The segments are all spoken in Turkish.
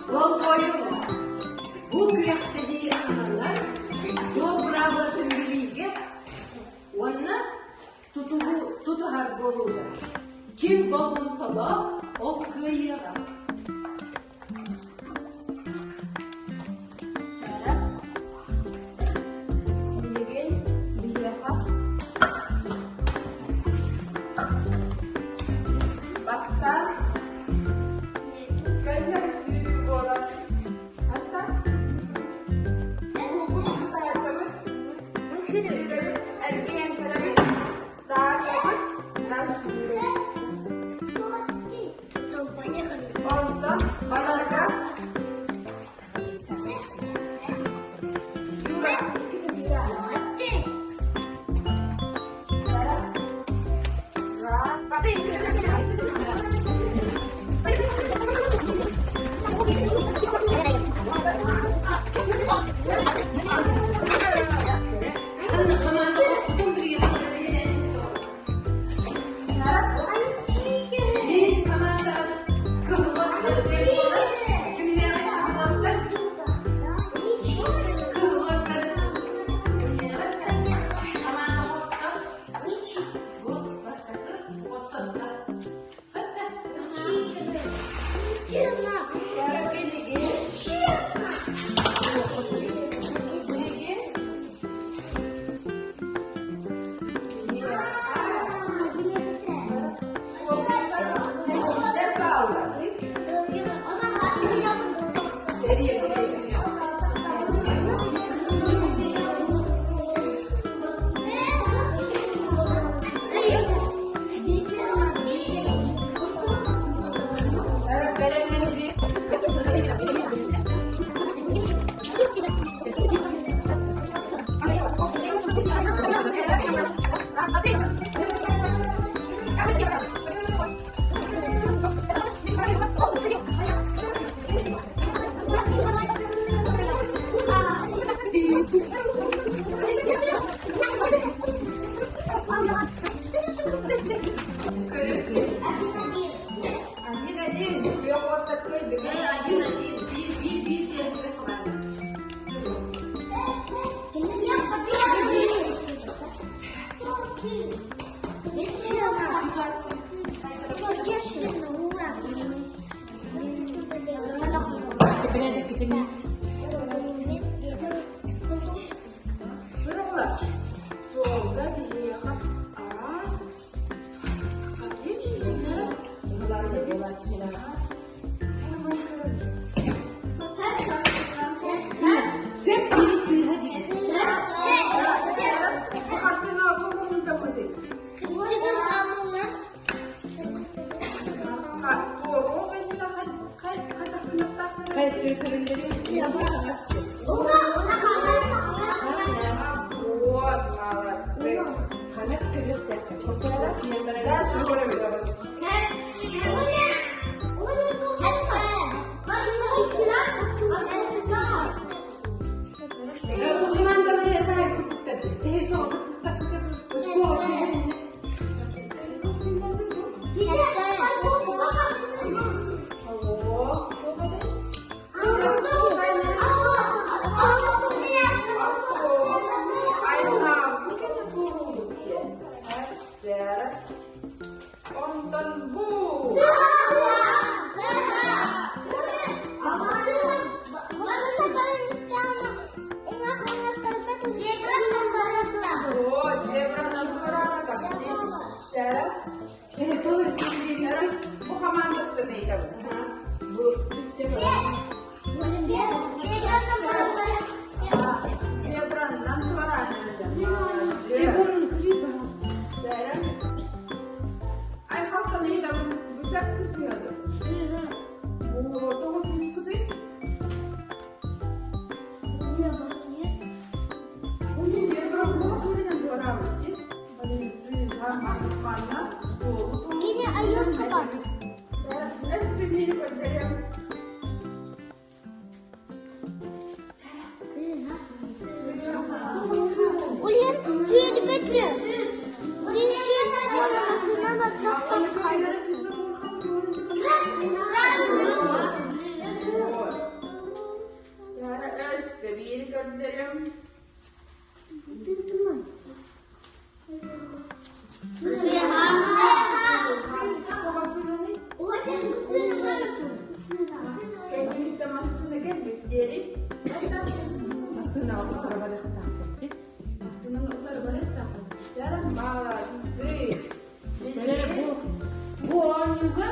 Bol koyun. Bu güreşte değil anlar. Zor bırakmasın birliğe. Ona tutuhar bolur. Kim bolun tala o kıyıda. Basta kaynar suyu borak hatta bu tarzı erkeğin tarafı daha suyu ondan balarga Sebenarnya kita ni. Berulang. Soalnya dia kan as. Tapi dia mulai bola cina. Sen birisi hadi. Bu hakkında bunu da mı dedi? Kemudian kamu Kayıt götürülleri Gini ayos kapat. Ulian, dia di baca. Dia cerita macam mana senang dan Suga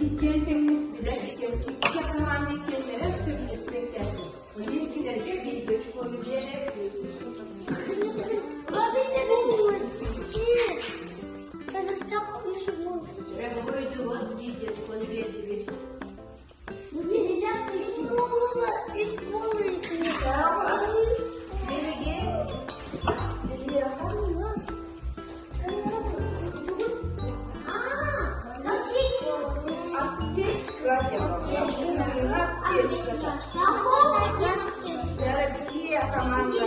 ikken temizdir. İki kalan ikkenlere söyleyip beklerdi. Benimkilerce bir göç kolu diyerek Треба вроде вот видеть, вот весь. Дорогие команды.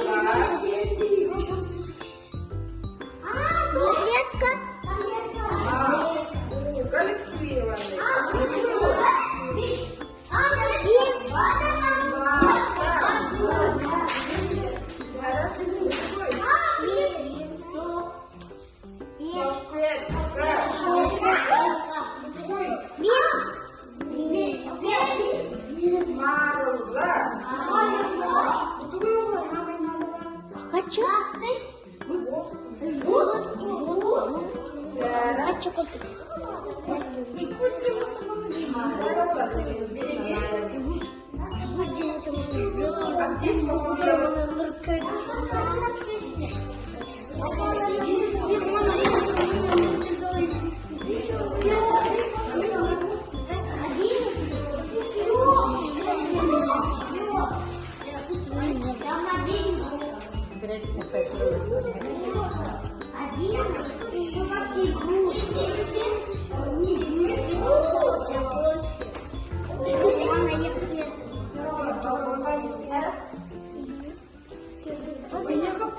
Хочу. Хочу купить.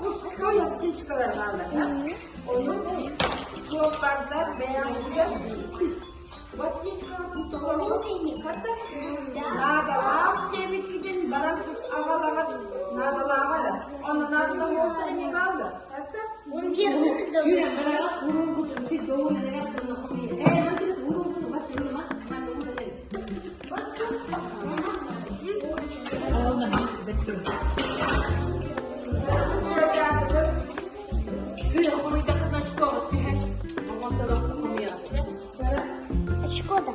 Pustkaya aптечкалар vardı. Onu soğuklarda beyazlıya aптечкаларын тоғылып катты. Надалап темекиден барам түс ағалаға надалағады. Оны надалап отырыме қалды. Жүрем бірағат урын құтырым. Сіз доғыны деген тұны құмейі. Мәндіріп урын құтырым. Бас енді ма? Мәнді ұмды деді. Сыр құмейді қырначко ғып бейхәс. Мағамдалап құмейі. Очко да.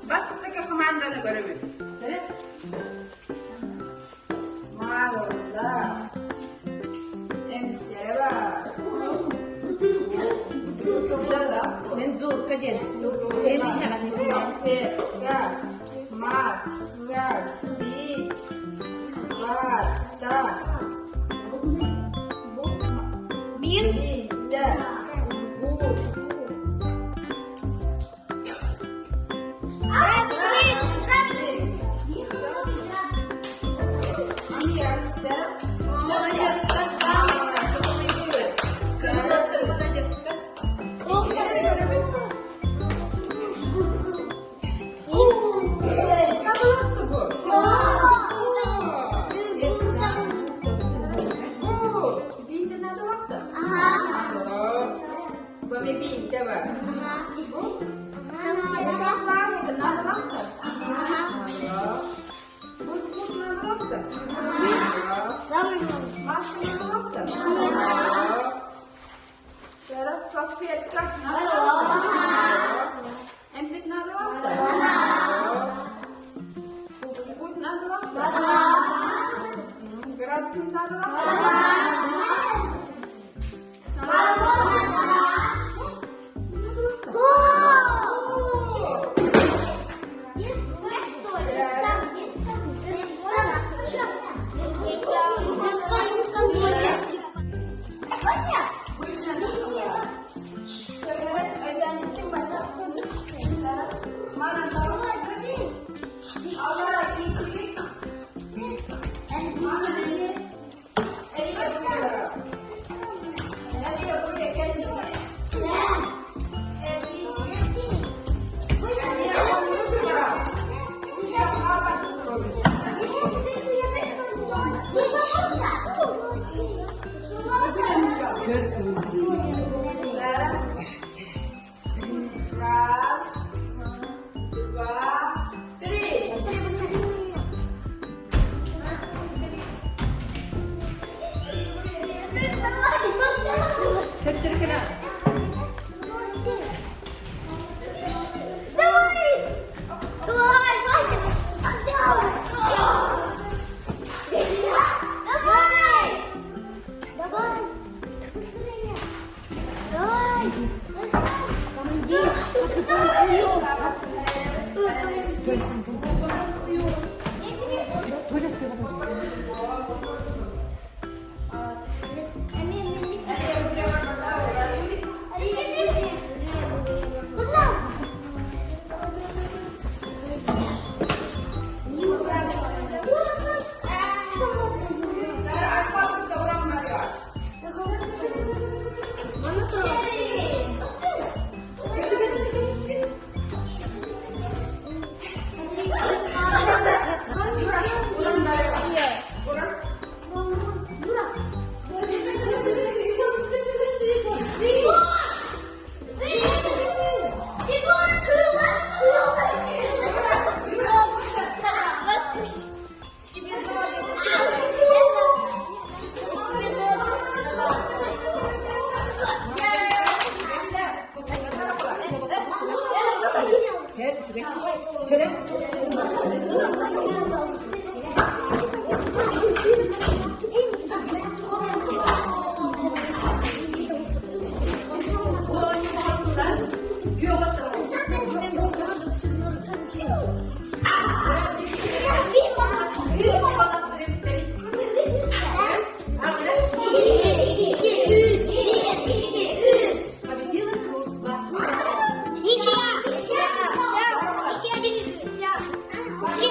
Basıttaki kumandanı görelim. Mağarada emniklere var. Ben zor kaden. Emniklere mas, bit, bata, bitte, gut. Есть, что ли?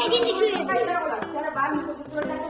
Kedin düşüyor. Hayır, oğlum. Sana bari fokus koyacak.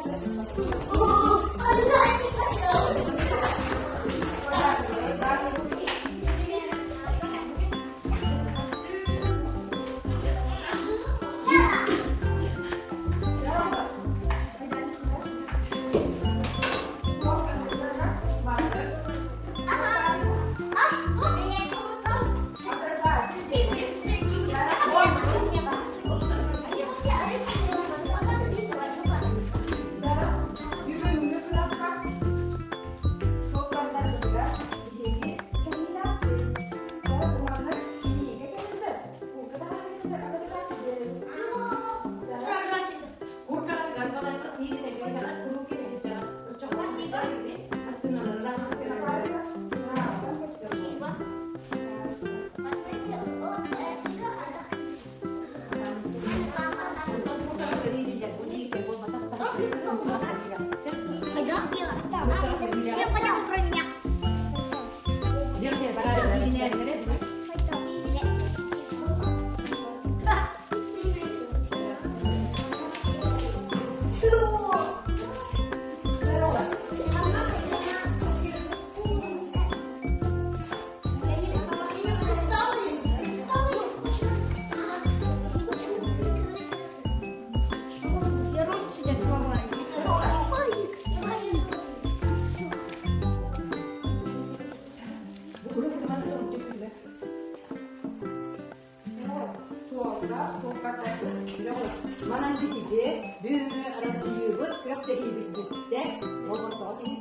Mana gidi, büyüme arası yürüt, köfte iyi bir de, orman doğru iyi.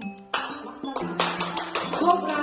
Sofra